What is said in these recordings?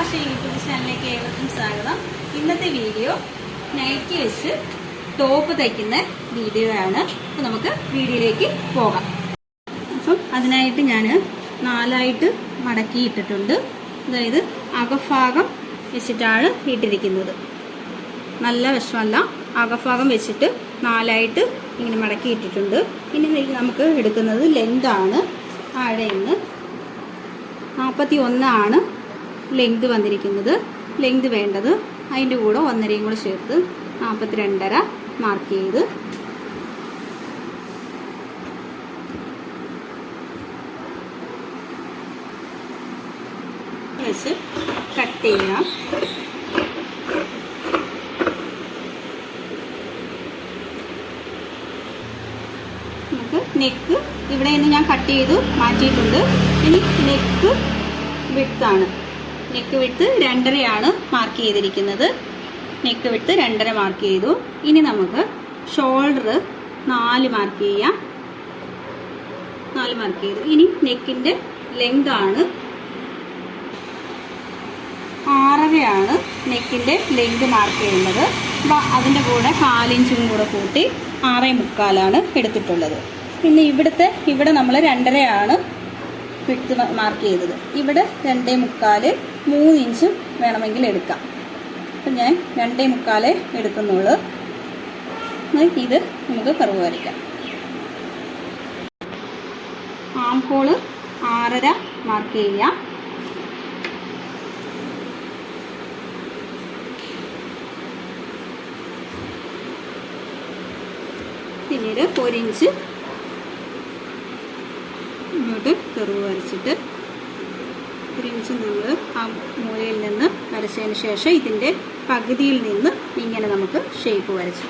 Fashion YouTube ചാനലിലേക്ക് ഏവർക്കും സ്വാഗതം. ഇന്നത്തെ വീഡിയോ നൈറ്റി വെച്ച് ടോപ്പ് തയ്ക്കുന്ന വീഡിയോ ആണ്. അപ്പോൾ നമുക്ക് വീഡിയോയിലേക്ക് പോകാം. അപ്പം അതിനായിട്ട് ഞാൻ 4 മടക്കി ഇട്ടിട്ടുണ്ട്. അതായത് അകഭാഗം വെച്ചിട്ടാണ് ഇട്ടിരിക്കുന്നത്. നല്ല വശമല്ല, അകഭാഗം വെച്ചിട്ട് 4 ഇങ്ങനെ മടക്കി ഇട്ടിട്ടുണ്ട്. ഇനി നമുക്ക് എടുക്കുന്നത് ലെങ്താണ്. താഴെ നിന്ന് 41 ആണ് ലെങ്ത് വന്നിരിക്കുന്നത്. ലെങ്ത് വേണ്ടത് അതിൻ്റെ കൂടെ 1.5 കൂടെ ചേർത്ത് 42.5 മാർക്ക് ചെയ്ത് വെച്ച് കട്ട് ചെയ്യാം. നമുക്ക് നെക്ക് ഇവിടെ നിന്ന് ഞാൻ കട്ട് ചെയ്തു മാറ്റിയിട്ടുണ്ട്. ഇനി നെക്ക് വിഡ്ത്താണ്. നെക്ക് വിഡ്ത്ത് 2.5 മാർക്ക് ചെയ്തിരിക്കുന്നത്. നെക്ക് വിഡ്ത്ത് 2.5 മാർക്ക് ചെയ്തു. ഇനി നമുക്ക് ഷോൾഡർ 4 മാർക്ക് ചെയ്യാം. 4 മാർക്ക് ചെയ്തു. ഇനി നെക്കിന്റെ ലെങ്ത് ആണ് 6.5 നെക്കിന്റെ ലെങ്ത് മാർക്ക് ചെയ്യുന്നത്. അതിൻ്റെ കൂടെ 4 ഇഞ്ചും കൂടെ കൂട്ടി 6.25 എടുത്തിട്ടുള്ളത്. പിന്നെ ഇവിടെ നമ്മൾ 2.5 വിഡ്ത്ത് മാർക്ക് ചെയ്തത്. ഇവിടെ 2.25 3 ഇഞ്ചും വേണമെങ്കിൽ എടുക്കാം. അപ്പം ഞാൻ 2.25 എടുക്കുന്നുള്ളൂ. ഇത് നമുക്ക് കർവ് വരയ്ക്കാം. ആം ഹോള് 6.5 മാർക്ക് ചെയ്യാം. പിന്നീട് 1 ഇഞ്ച് ഇങ്ങോട്ട് കർവ് വരച്ചിട്ട് 1 ഇഞ്ച് നമ്മൾ ആ മൂലയിൽ നിന്ന് വരച്ചതിന് ശേഷം ഇതിൻ്റെ പകുതിയിൽ നിന്ന് ഇങ്ങനെ നമുക്ക് ഷേപ്പ് വരച്ചു.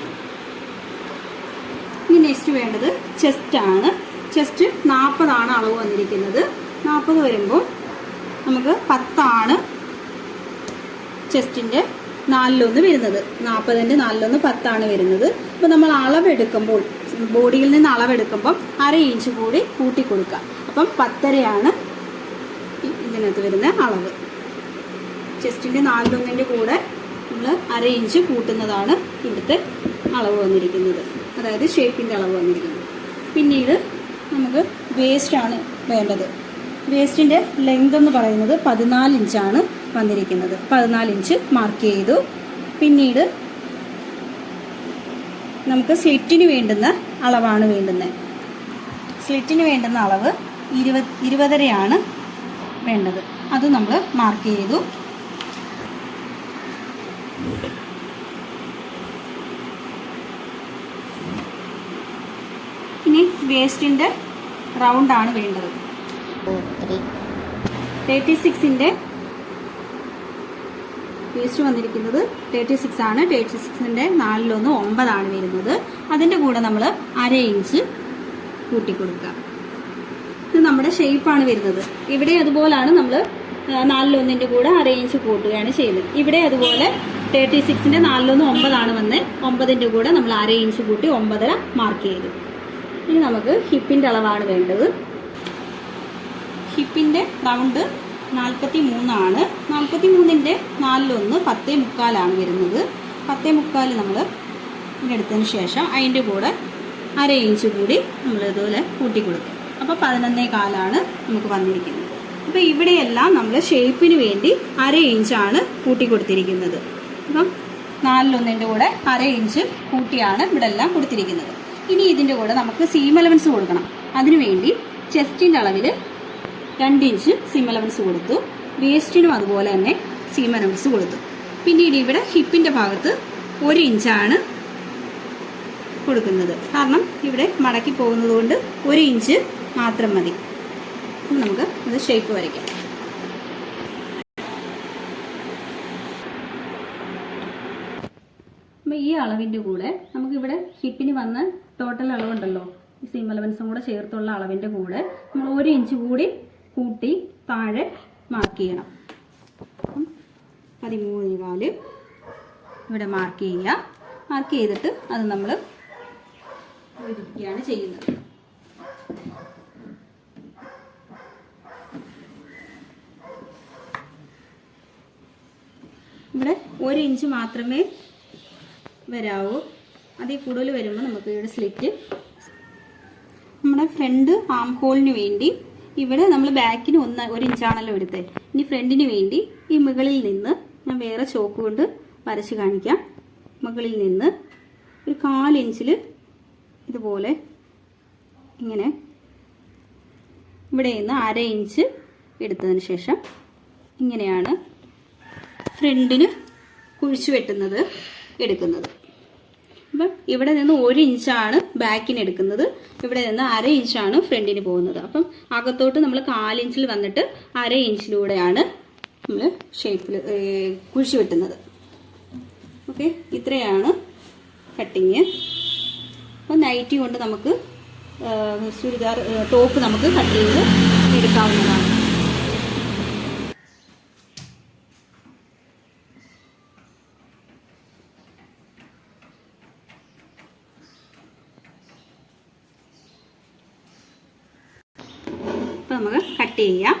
ഇനി നെക്സ്റ്റ് വേണ്ടത് ചെസ്റ്റാണ്. ചെസ്റ്റ് 40 അളവ് വന്നിരിക്കുന്നത്. 40 വരുമ്പോൾ നമുക്ക് 10 ചെസ്റ്റിൻ്റെ 4/1 വരുന്നത്. 40ൻ്റെ 4/1 10 വരുന്നത്. അപ്പോൾ നമ്മൾ അളവെടുക്കുമ്പോൾ ബോഡിയിൽ നിന്ന് അളവെടുക്കുമ്പം 1/2 ഇഞ്ച് കൂടി കൂട്ടി കൊടുക്കുക. അപ്പം 10.5 ഇതിനകത്ത് വരുന്ന അളവ്. ചെസ്റ്റിൻ്റെ 4/1 കൂടെ നമ്മൾ 1/2 ഇഞ്ച് കൂട്ടുന്നതാണ് ഇവിടുത്തെ അളവ് വന്നിരിക്കുന്നത്. അതായത് ഷേപ്പിൻ്റെ അളവ് വന്നിരിക്കുന്നത്. പിന്നീട് നമുക്ക് വേസ്റ്റാണ് വേണ്ടത്. വേസ്റ്റിൻ്റെ ലെങ്ത് എന്ന് പറയുന്നത് 14 ഇഞ്ചാണ് വന്നിരിക്കുന്നത്. 14 ഇഞ്ച് മാർക്ക് ചെയ്തു. പിന്നീട് നമുക്ക് സ്ലിറ്റിന് വേണ്ടുന്ന അളവാണ് വേണ്ടുന്നത്. സ്ലിറ്റിന് വേണ്ടുന്ന അളവ് 20.5 വേണ്ടത്. അത് നമ്മൾ മാർക്ക് ചെയ്തു. ഇനി വേസ്റ്റിൻ്റെ റൗണ്ടാണ് വേണ്ടത്. 36ൻ്റെ വേസ്റ്റ് വന്നിരിക്കുന്നത് 36 ആണ്. 36ൻ്റെ 4/1 9 വരുന്നത്. അതിൻ്റെ കൂടെ നമ്മൾ 1/2 ഇഞ്ച് കൂട്ടിക്കൊടുക്കുക. ഇത് നമ്മുടെ ഷേപ്പാണ് വരുന്നത്. ഇവിടെ അതുപോലാണ് നമ്മൾ 4/1 കൂടെ 1/2 ഇഞ്ച് കൂട്ടുകയാണ് ചെയ്യുന്നത്. ഇവിടെ അതുപോലെ 36ൻ്റെ 4/1 9 വന്ന് 9ൻ്റെ കൂടെ നമ്മൾ 1/2 ഇഞ്ച് കൂട്ടി 9.5 മാർക്ക് ചെയ്തു. ഇനി നമുക്ക് ഹിപ്പിൻ്റെ അളവാണ് വേണ്ടത്. ഹിപ്പിൻ്റെ റൗണ്ട് 43 ആണ്. 43ൻ്റെ 4/1 10.25 വരുന്നത്. 10.25 നമ്മൾ എടുത്തതിന് ശേഷം അതിൻ്റെ കൂടെ 1/2 ഇഞ്ച് കൂടി നമ്മൾ ഇതുപോലെ കൂട്ടിക്കൊടുക്കും. അപ്പോൾ 11.25 നമുക്ക് വന്നിരിക്കുന്നത്. അപ്പോൾ ഇവിടെയെല്ലാം നമ്മൾ ഷേപ്പിന് വേണ്ടി 1/2 ഇഞ്ചാണ് കൂട്ടിക്കൊടുത്തിരിക്കുന്നത്. അപ്പം 4/1 കൂടെ 1/2 ഇഞ്ച് കൂട്ടിയാണ് ഇവിടെ എല്ലാം കൊടുത്തിരിക്കുന്നത്. ഇനി ഇതിൻ്റെ കൂടെ നമുക്ക് സീം അലവൻസ് കൊടുക്കണം. അതിനുവേണ്ടി ചെസ്റ്റിൻ്റെ അളവിൽ 2 ഇഞ്ച് സീം അലവൻസ് കൊടുത്തു. വേസ്റ്റിനും അതുപോലെ തന്നെ സീം അലവൻസ് കൊടുത്തു. പിന്നീട് ഇവിടെ ഹിപ്പിൻ്റെ ഭാഗത്ത് 1 ഇഞ്ചാണ് കൊടുക്കുന്നത്. കാരണം ഇവിടെ മടക്കി പോകുന്നത് കൊണ്ട് 1 ഇഞ്ച് മാത്രം മതി. നമുക്ക് അത് ഷേപ്പ് വരയ്ക്കാം. അപ്പം ഈ അളവിൻ്റെ കൂടെ നമുക്കിവിടെ ഹിപ്പിന് വന്ന ടോട്ടൽ അളവുണ്ടല്ലോ, ഈ സീം അലവൻസും കൂടെ ചേർത്തുള്ള അളവിൻ്റെ കൂടെ നമ്മൾ 1 ഇഞ്ച് കൂടി കൂട്ടി താഴെ മാർക്ക് ചെയ്യണം. 13.25 ഇവിടെ മാർക്ക് ചെയ്യുക. മാർക്ക് ചെയ്തിട്ട് അത് നമ്മൾ ഒഴിക്കുകയാണ് ചെയ്യുന്നത്. ഇവിടെ 1 ഇഞ്ച് മാത്രമേ വരാവൂ. അതിൽ കൂടുതൽ വരുമ്പോൾ നമുക്ക് ഇവിടെ സ്ലിറ്റ്. നമ്മുടെ ഫ്രണ്ട് ആം ഹോളിന് വേണ്ടി ഇവിടെ നമ്മൾ ബാക്കിന് 1 ഇഞ്ചാണല്ലോ എടുത്തത്. ഇനി ഫ്രണ്ടിന് വേണ്ടി ഈ മുകളിൽ നിന്ന് ഞാൻ വേറെ ചോക്ക് കൊണ്ട് വരച്ച് കാണിക്കാം. മുകളിൽ നിന്ന് ഒരു 1/4 ഇഞ്ചിൽ ഇതുപോലെ ഇങ്ങനെ ഇവിടെ നിന്ന് 1/2 ഇഞ്ച് എടുത്തതിന് ശേഷം ഇങ്ങനെയാണ് ഫ്രണ്ടിന് കുഴിച്ചു വെട്ടുന്നത് എടുക്കുന്നത്. അപ്പം ഇവിടെ നിന്ന് 1 ഇഞ്ചാണ് ബാക്കിന് എടുക്കുന്നത്, ഇവിടെ നിന്ന് 1/2 ഇഞ്ചാണ് ഫ്രണ്ടിന് പോകുന്നത്. അപ്പം അകത്തോട്ട് നമ്മൾ 1/4 ഇഞ്ചിൽ വന്നിട്ട് 1/2 ഇഞ്ചിലൂടെയാണ് നമ്മൾ ഷേപ്പിൽ കുഴിച്ചു വെട്ടുന്നത്. ഓക്കെ, ഇത്രയാണ് കട്ടിങ്. അപ്പം നൈറ്റി കൊണ്ട് നമുക്ക് ചുരിദാർ ടോപ്പ് നമുക്ക് കട്ട് ചെയ്ത് എടുക്കാവുന്നതാണ്. അപ്പം നമുക്ക് കട്ട് ചെയ്യാം.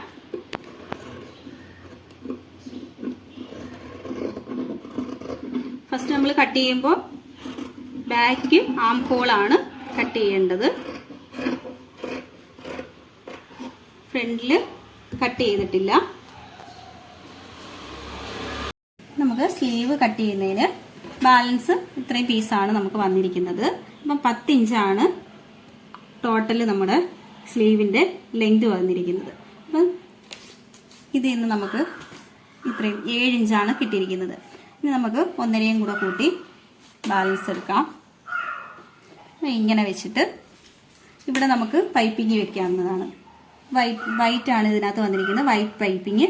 ഫസ്റ്റ് നമ്മൾ കട്ട് ചെയ്യുമ്പോൾ ബാക്ക് ആം ഹോളാണ് കട്ട് ചെയ്യേണ്ടത്. ഫ്രണ്ടിൽ കട്ട് ചെയ്തിട്ടില്ല. നമുക്ക് സ്ലീവ് കട്ട് ചെയ്യുന്നതിന് ബാലൻസ് ഇത്രയും പീസാണ് നമുക്ക് വന്നിരിക്കുന്നത്. അപ്പം 10 ഇഞ്ചാണ് ടോട്ടൽ നമ്മുടെ സ്ലീവിൻ്റെ ലെങ്ത് വന്നിരിക്കുന്നത്. അപ്പം ഇതിൽ നിന്ന് നമുക്ക് ഇത്രയും 7 ഇഞ്ചാണ് കിട്ടിയിരിക്കുന്നത്. ഇനി നമുക്ക് 1.5 കൂടെ കൂട്ടി ബാലൻസ് എടുക്കാം. ഇങ്ങനെ വെച്ചിട്ട് ഇവിടെ നമുക്ക് പൈപ്പിംഗ് വെക്കാവുന്നതാണ്. വൈറ്റ് ആണ് ഇതിനകത്ത് വന്നിരിക്കുന്നത്. വൈറ്റ് പൈപ്പിംഗ്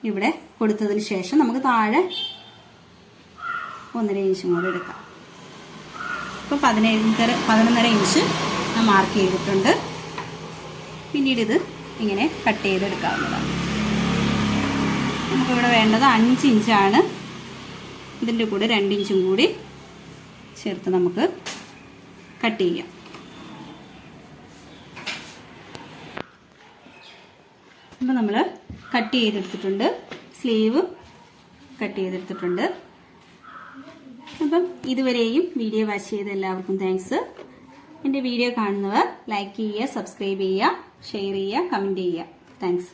ഇവിടെ കൊടുത്തതിന് ശേഷം നമുക്ക് താഴെ 1.5 ഇഞ്ചും കൂടെ എടുക്കാം. ഇപ്പോൾ 11.5 ഇഞ്ച് മാർക്ക് ചെയ്തിട്ടുണ്ട്. പിന്നീട് ഇത് ഇങ്ങനെ കട്ട് ചെയ്തെടുക്കാവുന്നതാണ്. നമുക്കിവിടെ വേണ്ടത് 5 ഇഞ്ചാണ്. ഇതിൻ്റെ കൂടെ 2 ഇഞ്ചും കൂടി ചേർത്ത് നമുക്ക് കട്ട് ചെയ്യാം. അപ്പോൾ നമ്മൾ കട്ട് ചെയ്തെടുത്തിട്ടുണ്ട്, സ്ലീവ് കട്ട് ചെയ്തെടുത്തിട്ടുണ്ട്. അപ്പം ഇതുവരെയും വീഡിയോ വാച്ച് ചെയ്ത എല്ലാവർക്കും താങ്ക്സ്. എൻ്റെ വീഡിയോ കാണുന്നവർ ലൈക്ക് ചെയ്യുക, സബ്സ്ക്രൈബ് ചെയ്യുക, ഷെയർ ചെയ്യുക, കമൻറ്റ് ചെയ്യുക. താങ്ക്സ്.